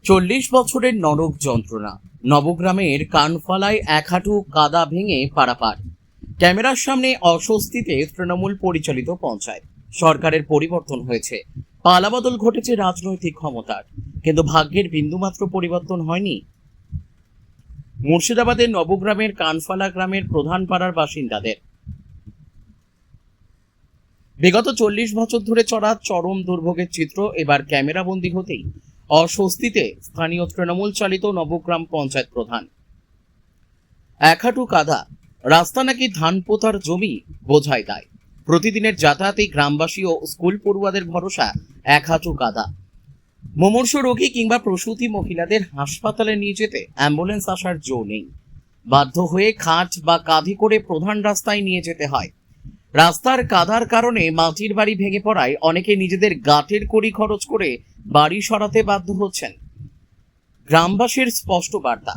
40 বছরের নরক যন্ত্রণা। নবগ্রামের কানফালায় এক হাঁটু কাদা ভেঙে পারাপার। ক্যামেরার সামনে অস্বস্তিতে তৃণমূল পরিচালিত পঞ্চায়েত। সরকারের পরিবর্তন হয়েছে, পালাবদল ঘটেছে রাজনৈতিক ক্ষমতার, কিন্তু ভাগ্যের বিন্দুমাত্র পরিবর্তন হয়নি। মুর্শিদাবাদের নবগ্রামের কানফালা গ্রামের প্রধান পাড়ার বাসিন্দাদের বিগত 40 বছর ধরে চড়া চরম দুর্ভোগের চিত্র এবার ক্যামেরাবন্দি হতেই অস্বস্তিতে স্থানীয় তৃণমূল চালিত নবগ্রাম পঞ্চায়েত প্রধান। এক হাঁটু কাদা, রাস্তা নাকি ধান পোতার জমি বোঝাই দেয়। প্রতিদিনের যাতায়াতে গ্রামবাসী ও স্কুল পড়ুয়াদের ভরসা এক হাঁটু কাদা। মুমূর্ষু রোগী কিংবা প্রসূতি মহিলাদের হাসপাতালে নিয়ে যেতে অ্যাম্বুলেন্স আসার জো নেই। বাধ্য হয়ে খাট বা কাঁধে করে প্রধান রাস্তায় নিয়ে যেতে হয়। রাস্তার কাদার কারণে মাটির বাড়ি ভেঙে পড়ায় অনেকে নিজেদের গাঁটের কড়ি খরচ করে বাড়ি সরাতে বাধ্য হচ্ছেন। গ্রামবাসীর স্পষ্ট বার্তা,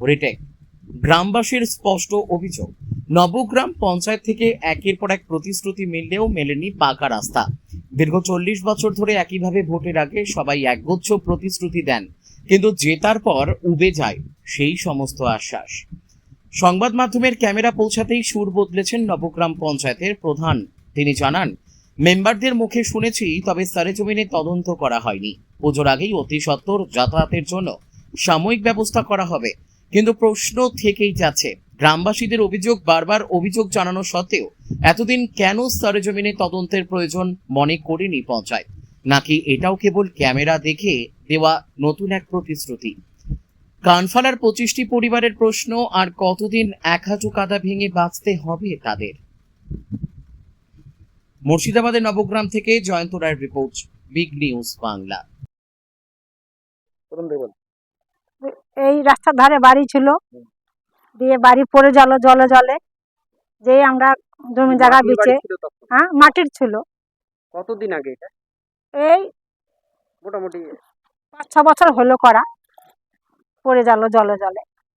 রিটেক গ্রামবাসীর স্পষ্ট অভিযোগ, নবগ্রাম পঞ্চায়েত থেকে একের পর এক প্রতিশ্রুতি মিললেও মেলেনি পাকা রাস্তা। দীর্ঘ 40 বছর ধরে একইভাবে ভোটের আগে সবাই একগুচ্ছ প্রতিশ্রুতি দেন, কিন্তু জেতার পর উবে যায় সেই সমস্ত আশ্বাস। সংবাদ মাধ্যমের ক্যামেরা পৌঁছাতেই সুর বদলেছেন নবগ্রাম পঞ্চায়েতের প্রধান। তিনি জানান, মেম্বারদের মুখে শুনেছি, তবে সরেজমিনে তদন্ত করা হয়নি। পুজোর আগেই অতি সত্বর যাতায়াতের জন্য সাময়িক ব্যবস্থা করা হবে, কিন্তু প্রশ্ন থেকেই যাচ্ছে। গ্রামবাসীদের অভিযোগ, বারবার অভিযোগ জানানো সত্ত্বেও এতদিন কেন সরেজমিনে তদন্তের প্রয়োজন মনে করেনি পঞ্চায়েত? নাকি এটাও কেবল ক্যামেরা দেখে দেওয়া নতুন এক প্রতিশ্রুতি? কানফালার 25টি পরিবারের প্রশ্ন, আর কতদিন এক হাঁটু কাদা ভেঙে বাঁচতে হবে তাদের? মুর্শিদাবাদের নবগ্রাম থেকে জয়ন্ত রায়ের রিপোর্ট, বিগ নিউজ বাংলা। এই রাস্তার ধারে বাড়ি ছিল, দিয়ে বাড়ি পড়ে জলে জলে যে আমরা জমি জায়গা বিচে, হ্যাঁ মাটির ছিল। কতদিন আগে এটা? এই মোটামুটি 5-6 বছর হলো করা, পড়ে জলে জলে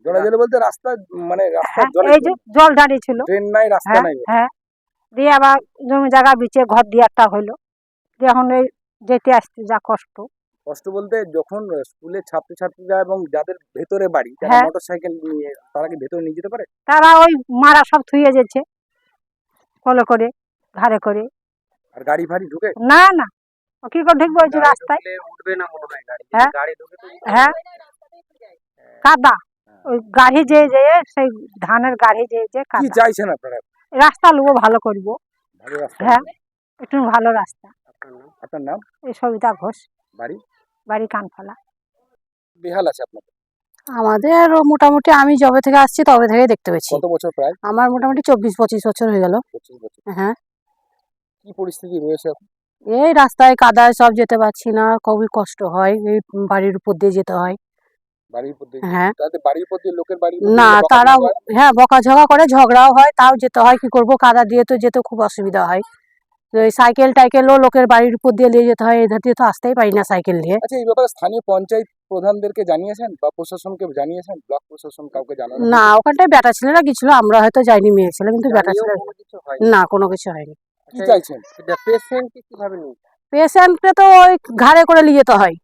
জলে বলতে রাস্তা, মানে রাস্তার জলে এই যে জল দাঁড়িয়ে ছিল, ট্রেন নাই, রাস্তা হ্যাঁ নাই। হ্যাঁ। দিয়ে আবার জমি জায়গা বিচে ঘর দিয়ে একটা হইলো, দিয়ে এখন এই যেতে আসতে যা কষ্ট। কষ্ট বলতে যখন স্কুলের ছাত্রছাত্রীরা এবং যাদের ভেতরে বাড়ি, তারা হ্যাঁ। মোটরসাইকেল নিয়ে, তারা কি ভেতরে নিয়ে যেতে পারে? তারা ওই মারা সব থুয়ে যেছে কলে করে, ঘাড়ে করে। আর গাড়ি ফাড়ি ঢুকে? না না, ও কি করে ঢুকবে ওই যে রাস্তায়? উঠবে না মনে হয় গাড়ি। হ্যাঁ। গাড়ি ঢুকে তো হ্যাঁ কাদা, ওই গাড়ি যে সেই ধানের গাড়ি যে কি কাদা। চাইছেন আপনারা? রাস্তা লুবো ভালো করব। ভালো রাস্তা। হ্যাঁ, একটু ভালো রাস্তা। আপনার নাম? এই সবিতা ঘোষ, বাড়ি? বাড়ি কানফালা। বেহাল আছে আপনাদের? আমাদের মোটামুটি আমি যবে থেকে আসছি তবে থেকে দেখতে পেয়েছি। কত বছর প্রায়? আমার মোটামুটি 24-25 বছর হয়ে গেল। 25 বছর। হ্যাঁ। কি পরিস্থিতি রয়েছে এখন? এই রাস্তায় কাদায় সব যেতে পারছি না, খুবই কষ্ট হয়। এই বাড়ির উপর দিয়ে যেতে হয়। বাড়ির উপর দিয়ে? হ্যাঁ। তাতে বাড়ির উপর দিয়ে লোকের বাড়ি না, তারা হ্যাঁ বকাঝকা করে, ঝগড়াও হয়, তাও যেতে হয়। কি করব, কাদা দিয়ে তো যেতে খুব অসুবিধা হয়। ওই সাইকেল টাইকেলও লোকের বাড়ির উপর দিয়ে নিয়ে যেতে হয়, এধার দিয়ে তো আসতেই পারি না সাইকেল নিয়ে। আচ্ছা, এই ব্যাপারে স্থানীয় পঞ্চায়েত প্রধানদেরকে জানিয়েছেন বা প্রশাসনকে জানিয়েছেন? ব্লক প্রশাসন কাউকে জানানো? না, ওখানটায় বেটা ছেলেরা গেছিল, আমরা হয়তো যাইনি, মেয়ে ছেলে, কিন্তু বেটা ছেলে না, কোনো কিছু হয়নি। কি চাইছেন? পেশেন্টকে কিভাবে নিয়ে? পেশেন্টকে তো ওই ঘাড়ে করে নিয়ে যেতে হয়,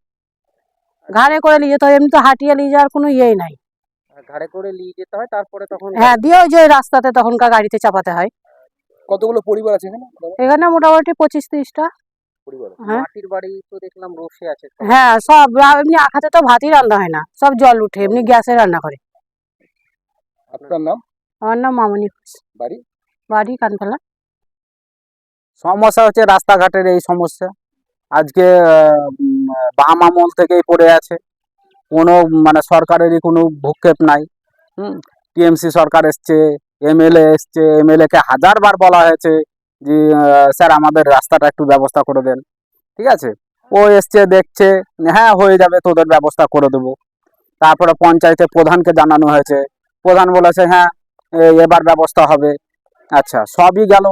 ঘাড়ে করে নিয়ে যেতে হয়। এমনি তো হাঁটিয়ে নিয়ে যাওয়ার কোনো ইয়েই নাই। ঘাড়ে করে নিয়ে যেতে হয়, তারপরে তখন হ্যাঁ, দিয়ে ওই যে রাস্তাতে তখনকার গাড়িতে চাপাতে হয়। কতগুলো পরিবার আছে এখানে? এখানে মোটামুটি 25-30টা পরিবার। হ্যাঁ। মাটির বাড়ি তো দেখলাম রসে আছে সব। হ্যাঁ, সব এমনি আখাতে তো ভাতই রান্না হয় না, সব জল উঠে, এমনি গ্যাসে রান্না করে। আপনার নাম? আমার নাম মামনি ঘোষ, বাড়ি? বাড়ি কানফালা। সমস্যা হচ্ছে রাস্তাঘাটের এই সমস্যা। আজকে বাম আমল থেকেই পড়ে আছে, কোনো মানে সরকারেরই কোনো ভূক্ষেপ নাই। টিএমসি সরকার এসছে, এমএলএ এসছে, এমএলএকে হাজারবার বলা হয়েছে যে স্যার আমাদের রাস্তাটা একটু ব্যবস্থা করে দেন, ঠিক আছে। ও এসছে, দেখছে, হ্যাঁ হয়ে যাবে, তোদের ব্যবস্থা করে দেবো। তারপরে পঞ্চায়েতের প্রধানকে জানানো হয়েছে, প্রধান বলেছে হ্যাঁ এবার ব্যবস্থা হবে। আচ্ছা, সবই গেল,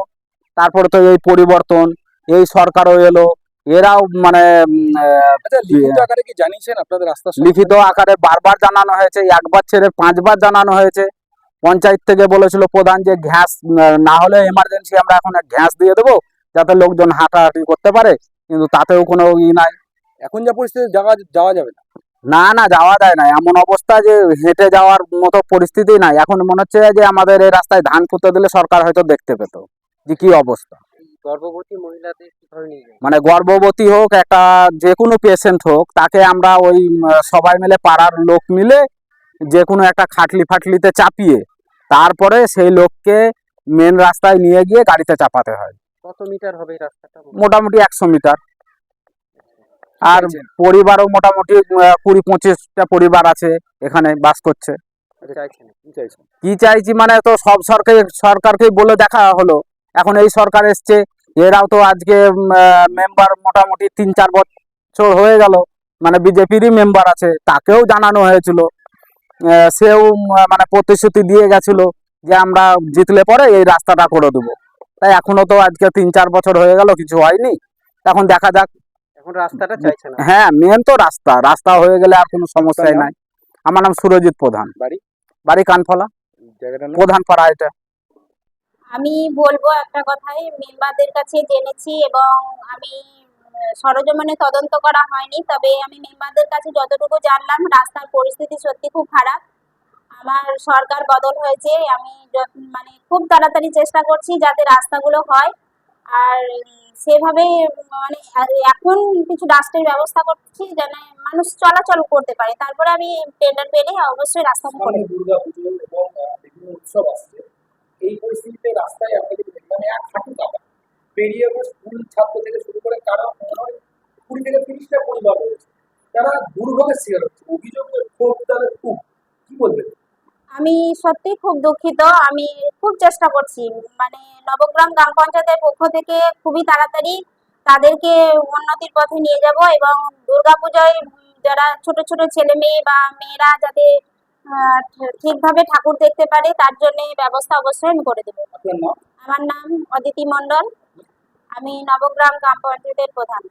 তারপরে তো এই পরিবর্তন, এই সরকারও এলো, এরাও মানে আচ্ছা, লিখিত আকারে কি জানিয়েছেন আপনাদের রাস্তা? লিখিত আকারে বারবার জানানো হয়েছে, একবার ছেড়ে 5বার জানানো হয়েছে। পঞ্চায়েত থেকে বলেছিল প্রধান যে ঘ্যাস না হলে এমার্জেন্সি আমরা এখন ঘ্যাস দিয়ে দেবো যাতে লোকজন হাঁটাহাঁটি করতে পারে, কিন্তু তাতেও কোনো ই নাই। এখন যা পরিস্থিতি যাওয়া যাবে না। না না, যাওয়া যায় না, এমন অবস্থা যে হেঁটে যাওয়ার মতো পরিস্থিতি নাই। এখন মনে হচ্ছে যে আমাদের এই রাস্তায় ধান পুঁতে দিলে সরকার হয়তো দেখতে পেত যে কি অবস্থা। এই গর্ভবতী মহিলাদের কিভাবে নিয়ে যায়? মানে গর্ভবতী হোক, একটা যে কোনো পেশেন্ট হোক, তাকে আমরা ওই সবাই মিলে পাড়ার লোক মিলে যে কোনো একটা খাটলি ফাটলিতে চাপিয়ে তারপরে সেই লোককে মেন রাস্তায় নিয়ে গিয়ে গাড়িতে চাপাতে হয়। কত মিটার হবে এই রাস্তাটা? মোটামুটি 100 মিটার। আর চাইছেন? পরিবারও মোটামুটি 20-25টা পরিবার আছে এখানে বাস করছে। চাইছেন? কি চাইছেন? কি চাইছি মানে, তো সব সরকারকেই বলে দেখা হলো, এখন এই সরকার এসছে, এরাও তো আজকে মেম্বার মোটামুটি 3-4 বছর হয়ে গেল, মানে বিজেপিরই মেম্বার আছে, তাকেও জানানো হয়েছিল। সেও মানে প্রতিশ্রুতি দিয়ে গেছিল যে আমরা জিতলে পরে এই রাস্তাটা করে দেবো। তাই এখনো তো আজকে 3-4 বছর হয়ে গেল, কিছু হয়নি। এখন দেখা যাক। এখন রাস্তাটা চাইছেন না? হ্যাঁ, মেন তো রাস্তা হয়ে গেলে আর কোনো সমস্যাই নাম? নাই। আমার নাম সুরজিৎ প্রধান, বাড়ি? বাড়ি কানফলা, জায়গাটার নাম? প্রধান পাড়া এটা। আমি বলবো একটা কথাই, মেম্বারদের কাছে জেনেছি এবং আমি সরেজমিনে তদন্ত করা হয়নি, তবে আমি মেম্বারদের কাছে যতটুকু জানলাম রাস্তার পরিস্থিতি সত্যি খুব খারাপ। আমার সরকার বদল হয়েছে, আমি মানে খুব তাড়াতাড়ি চেষ্টা করছি যাতে রাস্তাগুলো হয়। আর সেভাবে মানে এখন কিছু রাস্তার ব্যবস্থা করছি যেন মানুষ চলাচল করতে পারে, তারপরে আমি টেন্ডার পেলে অবশ্যই রাস্তাটা করে দেবো। দুর্গাপুজো এবং বিভিন্ন উৎসব আসছে, এই পরিস্থিতিতে রাস্তায় আমরা যদি দেখলাম এক হাঁটু কাদা, পেরিয়ে স্কুল ছাত্র থেকে শুরু করে কারো 20 থেকে 30টা পরিবার রয়েছে, তারা দুর্ভোগের শিকার হচ্ছে। অভিযোগ ক্ষোভ তাদের খুব, কি বলবেন? আমি সত্যি খুব দুঃখিত, আমি খুব চেষ্টা করছি, মানে নবগ্রাম গ্রাম পঞ্চায়েতের পক্ষ থেকে খুবই তাড়াতাড়ি তাদেরকে উন্নতির পথে নিয়ে যাব এবং দুর্গাপূজায় যারা ছোট ছোট ছেলে মেয়ে বা মেয়েরা যাতে ঠিকভাবে ঠাকুর দেখতে পারে তার জন্য ব্যবস্থা অবশ্যই আমি করে দেবো। আপনার নাম? আমার নাম অদিতি মণ্ডল, আমি নবগ্রাম গ্রাম পঞ্চায়েতের প্রধান।